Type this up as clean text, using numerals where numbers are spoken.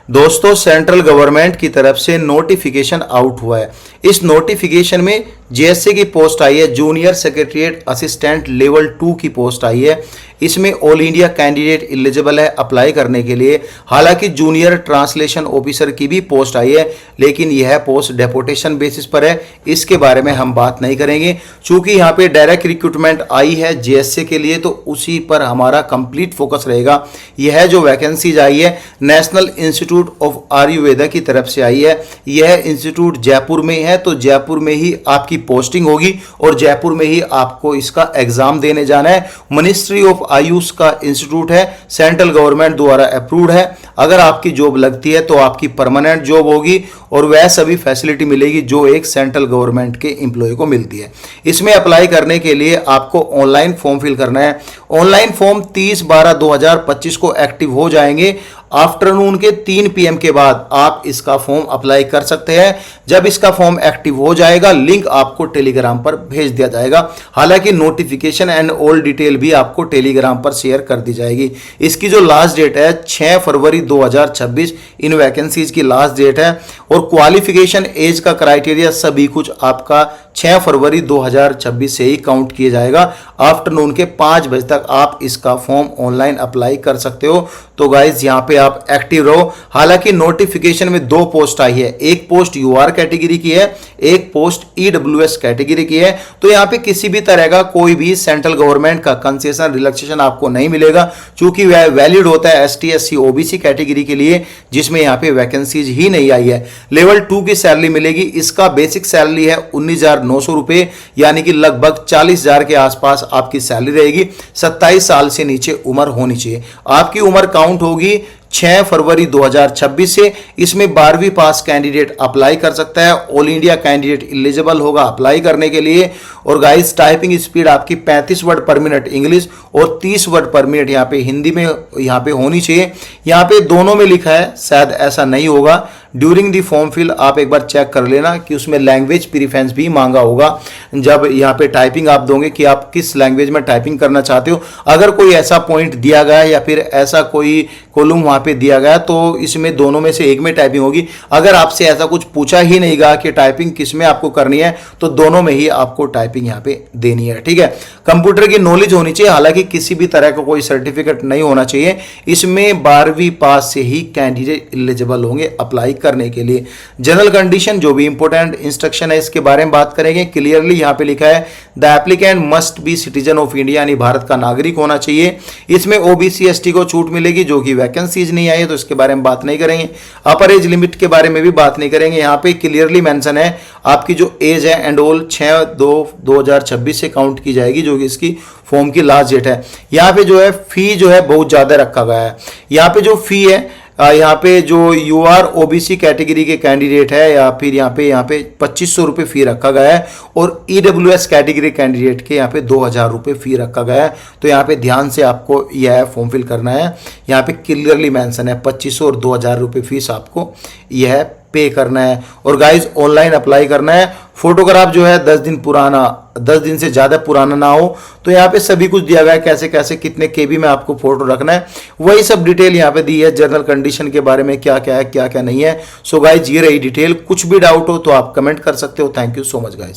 दोस्तों central government की तरफ से नोटिफिकेशन आउट हुआ है। इस नोटिफिकेशन में जेएससी की पोस्ट आई है, जूनियर सेक्रेटरीट असिस्टेंट लेवल 2 की पोस्ट आई है। इसमें ऑल इंडिया कैंडिडेट एलिजिबल है अप्लाई करने के लिए। हालांकि जूनियर ट्रांसलेशन ऑफिसर की भी पोस्ट आई है, लेकिन यह पोस्ट डेपुटेशन बेसिस पर है, इसके बारे में हम बात नहीं करेंगे। चूंकि यहाँ पे डायरेक्ट रिक्रूटमेंट आई है जेएससी के लिए, तो उसी पर हमारा कंप्लीट फोकस रहेगा। यह जो वैकेंसीज आई है नेशनल इंस्टीट्यूट ऑफ आयुर्वेदा की तरफ से आई है। यह इंस्टीट्यूट जयपुर में है, तो जयपुर में ही आपकी पोस्टिंग होगी और जयपुर में ही आपको इसका एग्जाम देने जाना है। मिनिस्ट्री ऑफ आयुष का इंस्टीट्यूट है, सेंट्रल गवर्नमेंट द्वारा अप्रूव्ड है। अगर आपकी जॉब लगती है तो आपकी परमानेंट जॉब होगी और वह सभी फैसिलिटी मिलेगी जो एक सेंट्रल गवर्नमेंट के एम्प्लॉय को मिलती है। इसमें अप्लाई करने के लिए आपको ऑनलाइन फॉर्म फिल करना है। ऑनलाइन फॉर्म 30/12/2025 को एक्टिव हो जाएंगे। आफ्टरनून के 3 PM के बाद आप इसका फॉर्म अप्लाई कर सकते हैं। जब इसका फॉर्म एक्टिव हो जाएगा, लिंक आपको टेलीग्राम पर भेज दिया जाएगा। हालांकि नोटिफिकेशन एंड ऑल डिटेल भी आपको टेलीग्राम पर शेयर कर दी जाएगी। इसकी जो लास्ट डेट है 6 फरवरी 2026 इन वैकेंसीज की लास्ट डेट है। और क्वालिफिकेशन एज का क्राइटेरिया सभी कुछ आपका 6 फरवरी 2026 से ही काउंट किया जाएगा। आफ्टरनून के 5 बजे तक आप इसका फॉर्म ऑनलाइन अप्लाई कर सकते हो। तो गाइज यहाँ पे आप एक्टिव रहो। हालांकि नोटिफिकेशन में 2 पोस्ट आई है, एक पोस्ट यूआर कैटेगरी की है, एक पोस्ट ईडब्ल्यूएस कैटेगरी की है। तो यहाँ पे किसी भी तरह का कोई भी सेंट्रल गवर्नमेंट का कंसेशन रिलैक्सेशन आपको नहीं मिलेगा, क्योंकि वह वैलिड होता है ST SC OBC कैटेगरी के लिए, जिसमें यहाँ पे वैकेंसीज ही नहीं आई है। लेवल 2 की सैलरी मिलेगी। इसका बेसिक सैलरी है 19,900 रुपए, यानी कि लगभग 40,000 के आसपास आपकी सैलरी रहेगी। 27 साल से नीचे उम्र होनी चाहिए। आपकी उम्र काउंट होगी 6 फरवरी 2026 से। इसमें 12वीं पास कैंडिडेट अप्लाई कर सकता है। ऑल इंडिया कैंडिडेट एलिजिबल होगा अप्लाई करने के लिए। और गाइस टाइपिंग स्पीड आपकी 35 वर्ड पर मिनट इंग्लिश और 30 वर्ड पर मिनट यहाँ पे हिंदी में यहाँ पे होनी चाहिए। यहाँ पे दोनों में लिखा है, शायद ऐसा नहीं होगा। During the form fill up एक बार चेक कर लेना कि उसमें लैंग्वेज प्रीफरेंस भी मांगा होगा जब यहाँ पे टाइपिंग आप दोगे कि आप किस लैंग्वेज में टाइपिंग करना चाहते हो। अगर कोई ऐसा पॉइंट दिया गया है या फिर ऐसा कोई कॉलम वहाँ पे दिया गया, तो इसमें दोनों में से एक में टाइपिंग होगी। अगर आपसे ऐसा कुछ पूछा ही नहीं गया कि टाइपिंग किस में आपको करनी है, तो दोनों में ही आपको टाइपिंग यहाँ पे देनी है। ठीक है, कंप्यूटर की नॉलेज होनी चाहिए। हालांकि किसी भी तरह का कोई सर्टिफिकेट नहीं होना चाहिए। इसमें 12वीं पास से ही कैंडिडेट एलिजिबल होंगे अप्लाई करने के लिए। जनरल कंडीशन जो भी इंपॉर्टेंट इंस्ट्रक्शन है इसके बारे में बात करेंगे। क्लियरली यहाँ पे लिखा है the applicant must be citizen of India, यानी भारत का नागरिक होना चाहिए। इसमें OBC ST को छूट मिलेगी, जो कि वैकेंसीज नहीं आई है, तो इसके बारे में बात नहीं करेंगे। अपर एज लिमिट के बारे में भी बात नहीं करेंगे। यहाँ पे क्लियरली मेंशन है आपकी जो एज है एंड ऑल 6/2/2026 से काउंट की जाएगी, जो कि इसकी फॉर्म की लास्ट डेट है। यहाँ पे जो है फी जो है बहुत ज्यादा रखा गया है। यहाँ पे जो फी है यहाँ पे जो UR OBC कैटेगरी के कैंडिडेट है या फिर यहाँ पे 2500 रुपये फी रखा गया है। और EWS कैटेगरी कैंडिडेट के यहाँ पे 2000 रुपये फी रखा गया है। तो यहाँ पे ध्यान से आपको यह फॉर्म फिल करना है। यहाँ पे क्लियरली मेंशन है 2500 और 2000 रुपये फीस आपको यह पे करना है। और गाइज ऑनलाइन अप्लाई करना है। फोटोग्राफ जो है 10 दिन पुराना, 10 दिन से ज़्यादा पुराना ना हो। तो यहाँ पे सभी कुछ दिया गया है, कैसे कैसे कितने KB में आपको फोटो रखना है, वही सब डिटेल यहाँ पे दी है। जनरल कंडीशन के बारे में क्या क्या है क्या क्या नहीं है। सो गाइज ये रही डिटेल। कुछ भी डाउट हो तो आप कमेंट कर सकते हो। Thank you so much guys.